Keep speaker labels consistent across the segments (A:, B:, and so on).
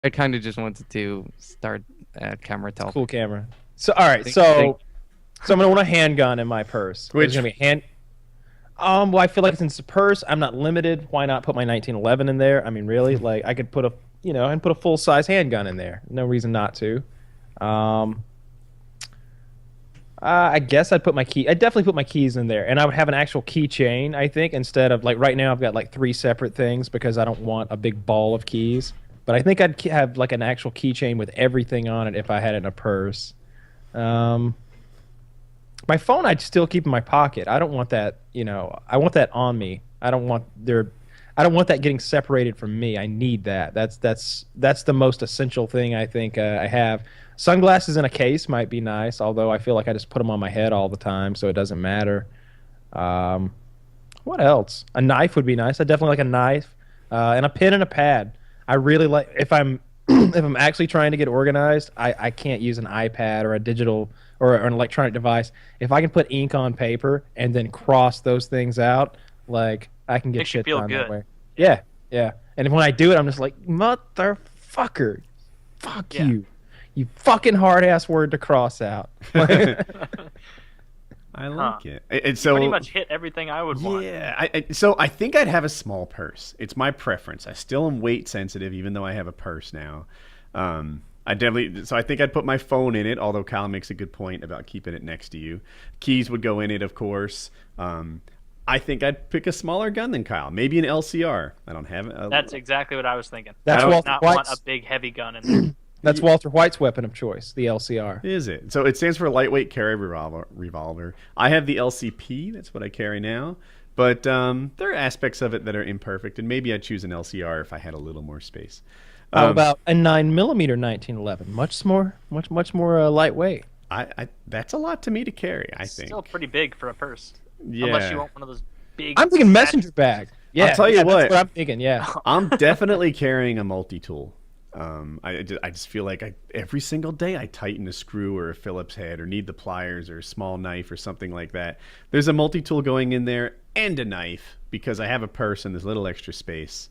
A: I kind of just wanted to start a camera talk.
B: Cool camera. So all right, so I'm gonna want a handgun in my purse.
C: Which
B: It's gonna be well, I feel like since it's a purse, I'm not limited. Why not put my 1911 in there? I mean, really, like I could put a full size handgun in there. No reason not to. I guess I'd put my key. I'd definitely put my keys in there, and I would have an actual keychain. I think instead of like right now, I've got like 3 separate things because I don't want a big ball of keys. But I think I'd have like an actual keychain with everything on it if I had it in a purse. My phone I'd still keep in my pocket. I don't want that, I want that on me. I don't want that getting separated from me. I need that. That's the most essential thing I think I have. Sunglasses in a case might be nice, although I feel like I just put them on my head all the time, so it doesn't matter. What else? A knife would be nice. I definitely like a knife, and a pen and a pad. I really like if I'm if I'm actually trying to get organized. I can't use an iPad or a digital or an electronic device. If I can put ink on paper and then cross those things out, like I can get
D: Makes you
B: shit
D: feel
B: done
D: good.
B: that way. Yeah. And when I do it, I'm just like, motherfucker, fuck you fucking hard ass word to cross out.
C: I like it. It's so
D: pretty much hit everything I would want.
C: Yeah. So I think I'd have a small purse. It's my preference. I still am weight sensitive, even though I have a purse now. I think I'd put my phone in it, although Kyle makes a good point about keeping it next to you. Keys would go in it, of course. I think I'd pick a smaller gun than Kyle, maybe an LCR. I don't have it.
D: That's exactly what I was thinking.
B: That's
D: I would
B: Walter
D: not
B: White's-
D: want a big heavy gun in there.
B: That's Walter White's weapon of choice, the LCR.
C: Is it? So it stands for lightweight carry revolver. I have the LCP. That's what I carry now. But there are aspects of it that are imperfect, and maybe I'd choose an LCR if I had a little more space.
B: How about a 9mm 1911? Much more lightweight.
C: That's a lot to me to carry, I think.
D: Still pretty big for a purse.
C: Yeah.
D: Unless you want one of those big...
B: I'm thinking messenger bag. Yeah,
C: I'll tell you
B: that's
C: what.
B: I'm thinking, yeah.
C: I'm definitely carrying a multi-tool. I just feel like every single day I tighten a screw or a Phillips head or need the pliers or a small knife or something like that. There's a multi-tool going in there and a knife because I have a purse and there's little extra space.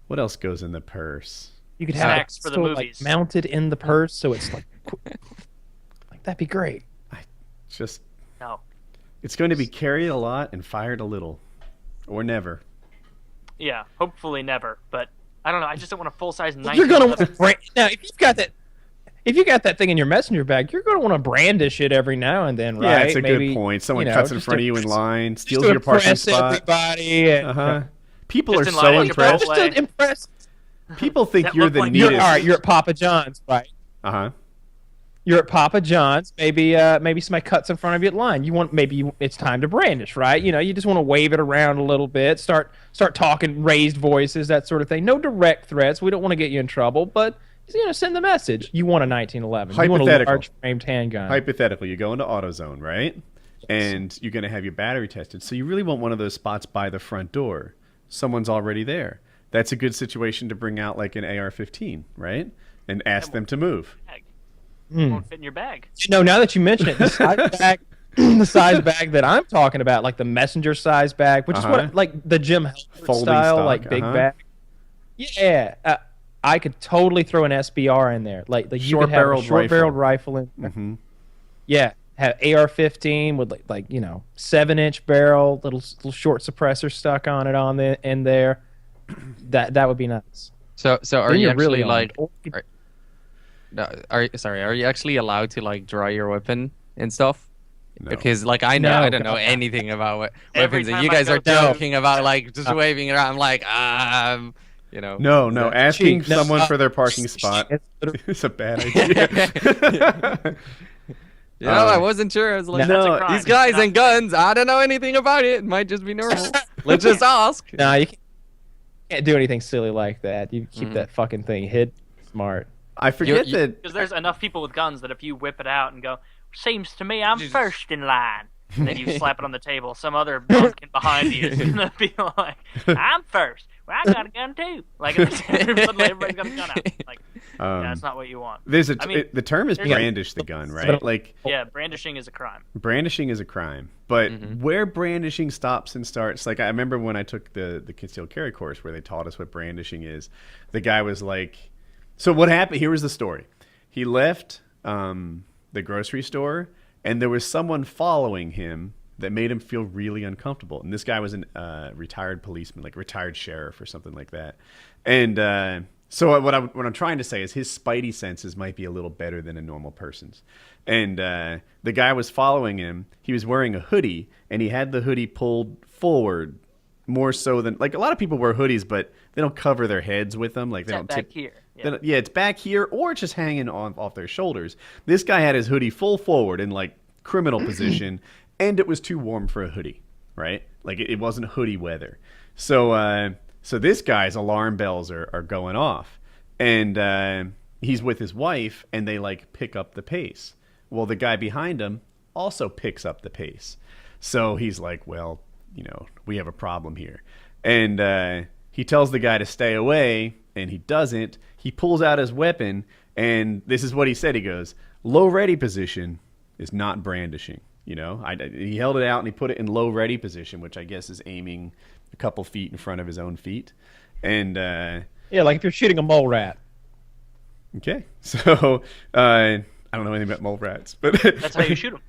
C: What else goes in the purse?
B: You could have
D: Snacks
B: it
D: for the
B: still,
D: movies.
B: mounted in the purse, so it's like that'd be great.
D: No.
C: It's going to be carried a lot and fired a little, or never.
D: Yeah, hopefully never. But I don't know. I just don't want a full-size 19.
B: You're gonna want to now if you got that thing in your messenger bag, you're gonna want to brandish it every now and then, right?
C: Yeah, it's a good point. Someone cuts in front of you in line, steals your parking spot.
B: Everybody. And,
C: People are
D: Just in
C: so
D: line at
C: impressed.
D: Chipotle.
B: just to impress.
C: People think
D: That
C: you're
D: look
C: the
D: like
C: neatest.
B: All right, you're at Papa John's, right? You're at Papa John's. Maybe somebody cuts in front of you at line. It's time to brandish, right? You just want to wave it around a little bit, start talking, raised voices, that sort of thing. No direct threats. We don't want to get you in trouble, but send the message. You want a 1911. You want a
C: Hypothetical.
B: large framed handgun.
C: Hypothetically, you go into AutoZone, right? And you're going to have your battery tested. So you really want one of those spots by the front door. Someone's already there. That's a good situation to bring out like an AR-15, right? And ask them to move.
D: Won't fit in your bag.
B: Now that you mention it, the size bag that I'm talking about, like the messenger size bag, which is what like the Jim Halpert
C: Folding
B: style,
C: stock,
B: like big bag. Yeah, I could totally throw an SBR in there, like you could have a short-barreled rifle in there.
C: Mm-hmm.
B: Yeah, have AR-15 with like 7-inch barrel, little short suppressor stuck on it in there. That would be nice.
A: So are
B: Then
A: you
B: you're
A: actually
B: really
A: like? Are you actually allowed to like dry your weapon and stuff?
C: No.
A: Because like I don't know anything about
D: Every
A: weapons, and
D: time
A: you
D: I
A: guys
D: go
A: are
D: to-
A: joking about like just waving it around. I'm like,
C: No, asking
B: cheap. No,
C: someone for their parking spot
B: It's literally-
C: is a bad idea.
A: I wasn't sure. I was like,
D: That's a
C: No,
D: crime.
A: these guys and guns. I don't know anything about it. It might just be normal. Let's just ask.
B: No, you can't do anything silly like that. You keep that fucking thing hid. Smart.
C: I forget that.
D: Because there's enough people with guns that if you whip it out and go, seems to me I'm first in line, and then you slap it on the table, some other bumpkin behind you is gonna be like, I'm first. Well, I got a gun too. Like, suddenly everybody's got a gun out. Like, Yeah, it's not what you want.
C: There's
D: I mean,
C: the term is
D: there's
C: brandish the gun, right? Like
D: Yeah, brandishing is a crime.
C: brandishing is a crime, but where brandishing stops and starts, like I remember when I took the concealed carry course where they taught us what brandishing is. The guy was like, so what happened? Here was the story. He left the grocery store, and there was someone following him that made him feel really uncomfortable. And this guy was a retired policeman, like retired sheriff or something like that. And so what I'm trying to say is his spidey senses might be a little better than a normal person's. And the guy was following him. He was wearing a hoodie, and he had the hoodie pulled forward more so than, like, a lot of people wear hoodies, but they don't cover their heads with them. Like, they don't
D: back here.
C: Yeah, it's back here, or it's just hanging off their shoulders. This guy had his hoodie full forward in, like, criminal position, and it was too warm for a hoodie, right? Like, it wasn't hoodie weather. So this guy's alarm bells are going off, and he's with his wife, and they, like, pick up the pace. Well, the guy behind him also picks up the pace. So he's like, well, you know, we have a problem here. And he tells the guy to stay away, and he doesn't. He pulls out his weapon, and this is what he said. He goes, low ready position is not brandishing. You know, he held it out, and he put it in low ready position, which I guess is aiming a couple feet in front of his own feet. And
B: yeah, like if you're shooting a mole rat.
C: Okay, so I don't know anything about mole rats, but
D: That's how you shoot them.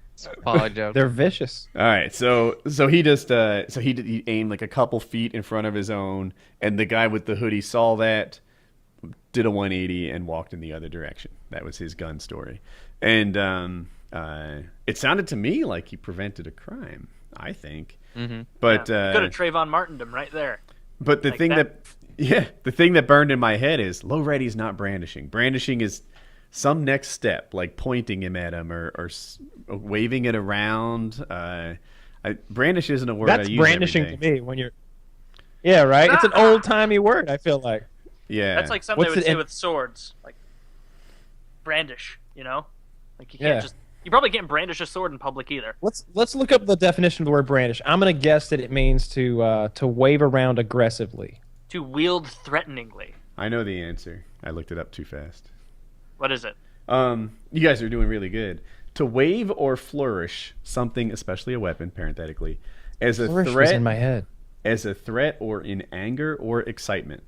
A: Joke.
B: They're vicious.
C: all right. So he just he aimed like a couple feet in front of his own, and the guy with the hoodie saw that, did a 180, and walked in the other direction. That was his gun story, and it sounded to me like he prevented a crime. I think, but
D: Could have Trayvon Martined him right there.
C: But the
D: Like
C: thing
D: that-
C: the thing that burned in my head is low ready is not brandishing. Brandishing is some next step, like pointing him at him or waving it around. Brandish isn't a word I
B: That's
C: use
B: brandishing
C: every
B: to
C: day.
B: me when you're. Yeah, right. It's an old timey word. I feel like.
C: Yeah,
D: That's like something
B: What's
D: they would
B: the-
D: say with swords, like brandish. You know, like you
B: Yeah.
D: can't just. You probably can't brandish a sword in public either.
B: Let's look up the definition of the word brandish. I'm gonna guess that it means to wave around aggressively.
D: To wield threateningly.
C: I know the answer. I looked it up too fast.
D: What is it?
C: You guys are doing really good. To wave or flourish something, especially a weapon, parenthetically, as a
B: Flourish was
C: threat,
B: in my head.
C: as a threat or in anger or excitement.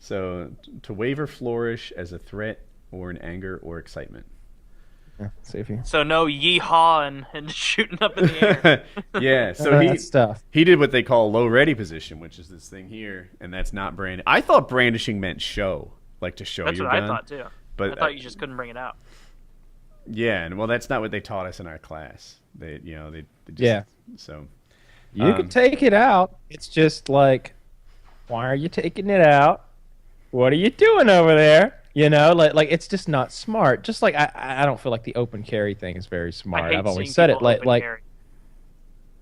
C: So to wave or flourish as a threat or in anger or excitement.
B: Yeah, see if you.
D: So no yeehaw and shooting up in the air.
C: Yeah, so
B: That stuff.
C: he did what they call low ready position, which is this thing here, and that's not brand. I thought brandishing meant show, like to show
D: That's
C: your
D: what
C: gun.
D: I thought too.
C: But
D: I thought you just couldn't bring it out.
C: Yeah, and well, that's not what they taught us in our class. They just,
B: Yeah.
C: So
B: You can take it out. It's just like, why are you taking it out? What are you doing over there? You know, like it's just not smart. Just like I don't feel like the open carry thing is very
D: I
B: smart.
D: hate
B: I've always
D: seeing
B: said it
D: people open
B: like
D: carry.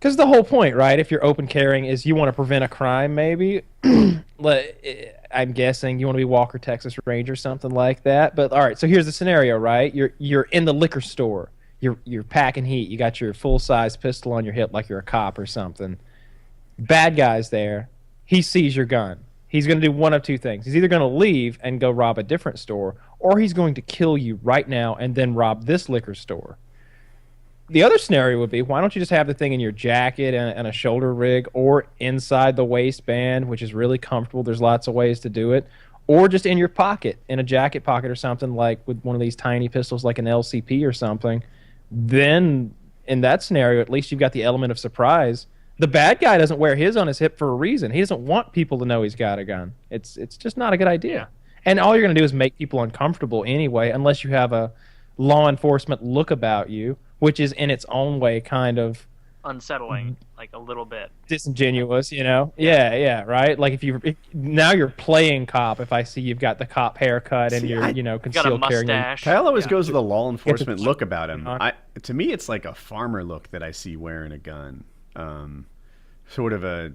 B: because the whole point, right? If you're open carrying is you want to prevent a crime, maybe. I'm guessing you want to be Walker Texas Ranger, something like that. But all right, so here's the scenario, right? You're in the liquor store. You're packing heat. You got your full size pistol on your hip, like you're a cop or something. Bad guy's there. He sees your gun. He's going to do one of two things. He's either going to leave and go rob a different store, or he's going to kill you right now and then rob this liquor store. The other scenario would be, why don't you just have the thing in your jacket and a shoulder rig, or inside the waistband, which is really comfortable. There's lots of ways to do it. Or just in your pocket, in a jacket pocket or something, like with one of these tiny pistols like an LCP or something. Then, in that scenario, at least you've got the element of surprise. The bad guy doesn't wear his on his hip for a reason. He doesn't want people to know he's got a gun. It's just not a good idea.
D: Yeah.
B: And all you're going to do is make people uncomfortable anyway, unless you have a law enforcement look about you, which is in its own way kind of
D: Unsettling, like a little bit.
B: disingenuous, you know? Yeah, right? Like if now you're playing cop if I see you've got the cop haircut and
C: See,
B: you're,
C: you
D: Got a
B: concealed carrying.
D: mustache.
C: Kyle always
D: Yeah.
C: goes with the law enforcement look about him.
B: on.
C: To me, it's like a farmer look that I see wearing a gun. Sort of a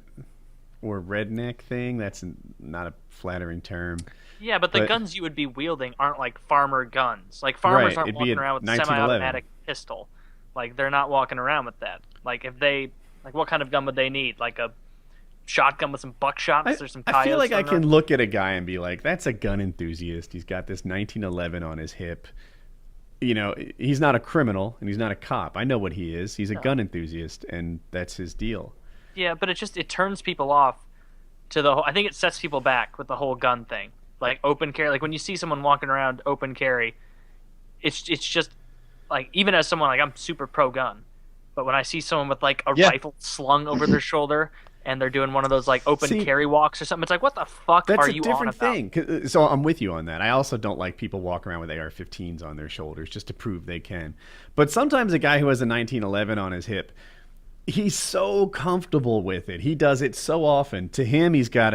C: redneck thing. That's not a flattering term.
D: Yeah, but the
C: But-
D: guns you would be wielding aren't like farmer guns. Like farmers
C: Right,
D: aren't
C: it'd be
D: walking
C: a
D: around with a
C: 1911.
D: semi-automatic pistol. Like they're not walking around with that. Like if they, like what kind of gun would they need? Like a shotgun with some buckshot. There's some
C: I feel like I can
D: on
C: look at a guy and be like, that's a gun enthusiast. He's got this 1911 on his hip. You know, he's not a criminal and he's not a cop. I know what he is. He's a gun enthusiast, and that's his deal.
D: Yeah, but it turns people off to the whole. I think it sets people back with the whole gun thing. Like open carry, like when you see someone walking around open carry, it's just like, even as someone, like, I'm super pro gun, but when I see someone with like a rifle slung over their shoulder and they're doing one of those like open carry walks or something, it's like, what the fuck are you on about?
C: That's a different thing. So I'm with you on that. I also don't like people walking around with AR-15s on their shoulders just to prove they can. But sometimes a guy who has a 1911 on his hip, he's so comfortable with it. He does it so often. To him, he's got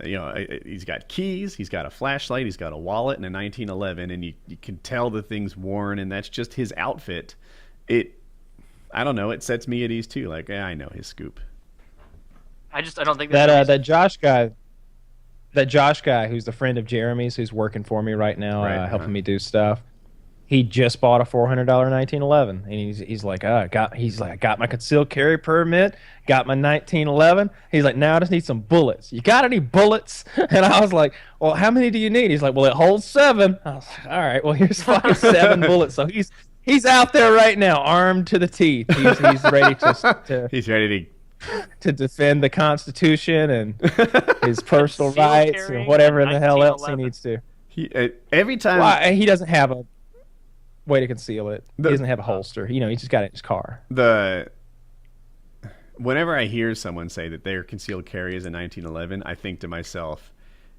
C: he's got keys, he's got a flashlight, he's got a wallet, and a 1911, and you can tell the thing's worn, and that's just his outfit. I don't know, it sets me at ease too. Like, yeah, I know his scoop.
D: I don't think
B: that Josh guy who's the friend of Jeremy's, who's working for me right now, helping me do stuff. He just bought a $400 1911, and he's like, I got my concealed carry permit, got my 1911. He's like, now I just need some bullets. You got any bullets? And I was like, well, how many do you need? He's like, well, it holds 7. I was like, all right, well, here's fucking 7 bullets. So he's out there right now, armed to the teeth. He's ready to
C: he's ready
B: to defend the Constitution and his personal rights and whatever the hell else he needs to.
C: Every time
B: he doesn't have a way to conceal it. He doesn't have a holster. You know, he just got it in his car.
C: Whenever I hear someone say that their concealed carry is a 1911, I think to myself,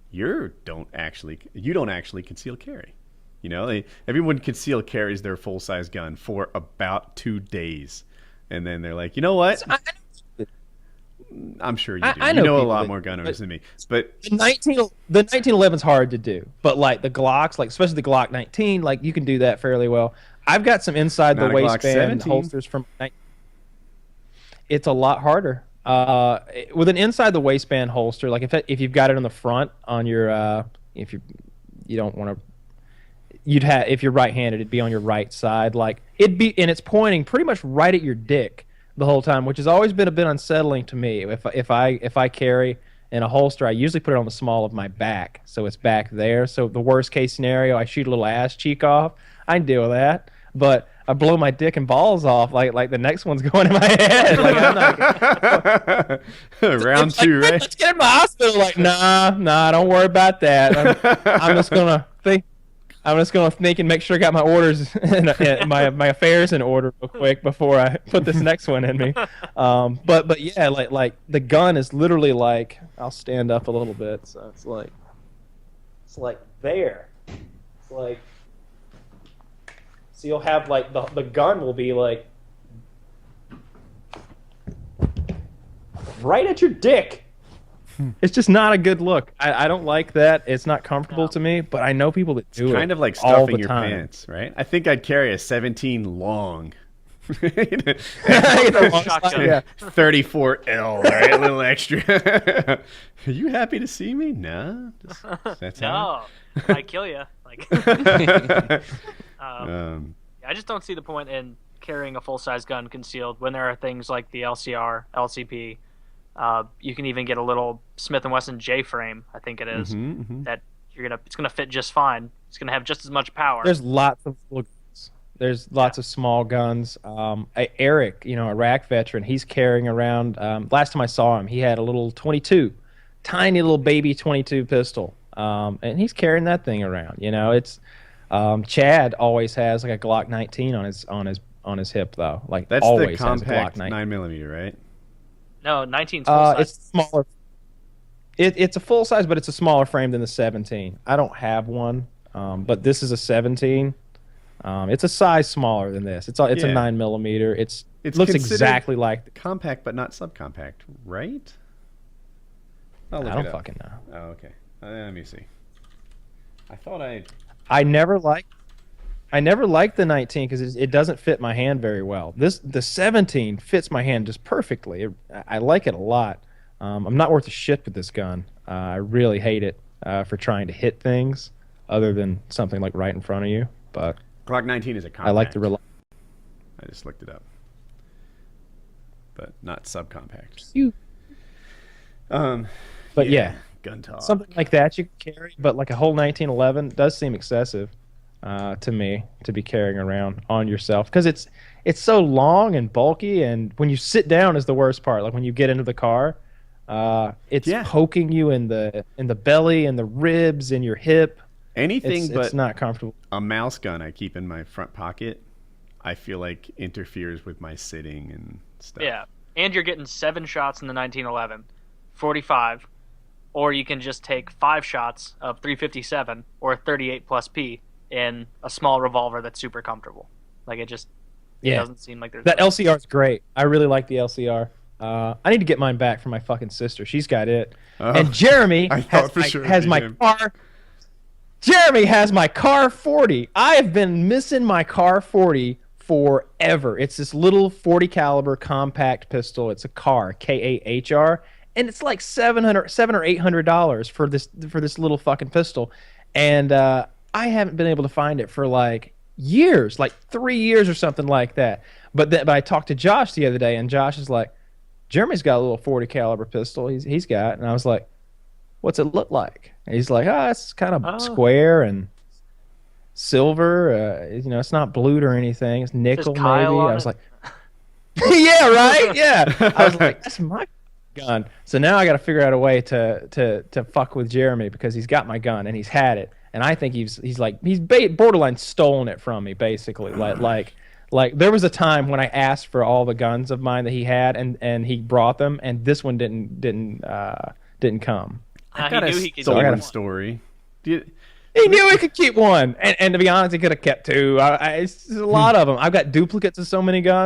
C: you don't actually conceal carry. You know, everyone concealed carries their full-size gun for about 2 days, and then they're like, you know what? I'm sure you do. You know a lot more gun owners than me. But
B: the 1911's hard to do. But like the Glocks, like especially the Glock 19, like you can do that fairly well. I've got some inside the waistband holsters from. It's a lot harder. With an inside the waistband holster, like if you've got it in the front on your, if you don't want to. If you're right-handed, it'd be on your right side. Like and it's pointing pretty much right at your dick the whole time, which has always been a bit unsettling to me. If I carry in a holster, I usually put it on the small of my back, so it's back there. So the worst case scenario, I shoot a little ass cheek off. I can deal with that, but I blow my dick and balls off. Like the next one's going in my head. Like I'm not.
C: Round 2, right?
B: Let's get in the hospital. Like nah, don't worry about that. I'm just gonna think. I'm just going to think and make sure I got my orders and my affairs in order real quick before I put this next one in me. But yeah, like the gun is literally like, I'll stand up a little bit, so it's like there. It's like, so you'll have like the gun will be like right at your dick. It's just not a good look. I don't like that. It's not comfortable to me, but I know people that do it.
C: It's kind of like stuffing your pants, right? I think I'd carry a 17 long. 34L, right? A little extra. Are you happy to see me? No.
D: No. I kill you. Like, I just don't see the point in carrying a full-size gun concealed when there are things like the LCR, LCP. You can even get a little Smith & Wesson J-frame, I think it is, that it's gonna fit just fine. It's gonna have just as much power.
B: There's lots of guns. There's lots of small guns. Eric, a Iraq veteran, he's carrying around. Last time I saw him, he had a little 22, tiny little baby 22 pistol, and he's carrying that thing around. It's Chad always has like a Glock 19 on his hip though. Like
C: that's
B: always
C: the compact
B: has a Glock 19.
C: 9mm, right?
D: No, 19's full size.
B: It's smaller. It's a full size, but it's a smaller frame than the 17. I don't have one, but this is a 17. It's a size smaller than this. It's a 9mm. It looks exactly like the
C: compact, but not subcompact, right?
B: I don't fucking know.
C: Oh, okay. Let me see.
B: I never liked the 19 because it doesn't fit my hand very well. The 17 fits my hand just perfectly. I like it a lot. I'm not worth a shit with this gun. I really hate it for trying to hit things other than something like right in front of you. But
C: Glock 19 is a compact.
B: I like the
C: I just looked it up, but not subcompact.
B: But yeah,
C: gun talk.
B: something like that you can carry, but like a whole 1911 does seem excessive to me to be carrying around on yourself because it's so long and bulky, and when you sit down is the worst part. Like when you get into the car, it's poking you in the belly and the ribs and your hip.
C: Anything but
B: it's not comfortable.
C: A mouse gun I keep in my front pocket, I feel like interferes with my sitting and stuff.
D: Yeah, and you're getting 7 shots in the 1911, 45, or you can just take 5 shots of 357 or 38 plus P in a small revolver that's super comfortable. Like it doesn't seem like there's
B: that LCR is great. I really like the LCR. I need to get mine back from my fucking sister. She's got it. And Jeremy has my car. Jeremy has my Car 40. I have been missing my Car 40 forever. It's this little 40 caliber compact pistol. It's a Car, K-A-H-R, and it's like $700 or $800 for this little fucking pistol. And I haven't been able to find it for like years, like 3 years or something like that. But I talked to Josh the other day, and Josh is like, Jeremy's got a little 40 caliber pistol he's got. And I was like, what's it look like? And he's like, it's kind of square and silver. It's not blued or anything. It's nickel, maybe. I was like, yeah, right? Yeah. I was like, that's my gun. So now I got to figure out a way to fuck with Jeremy because he's got my gun and he's had it. And I think he's borderline stolen it from me, basically. Like there was a time when I asked for all the guns of mine that he had, and he brought them, and this one didn't come.
C: I got a stolen story.
B: He knew he could keep one, and to be honest, he could have kept 2. It's a lot of them. I've got duplicates of so many guns.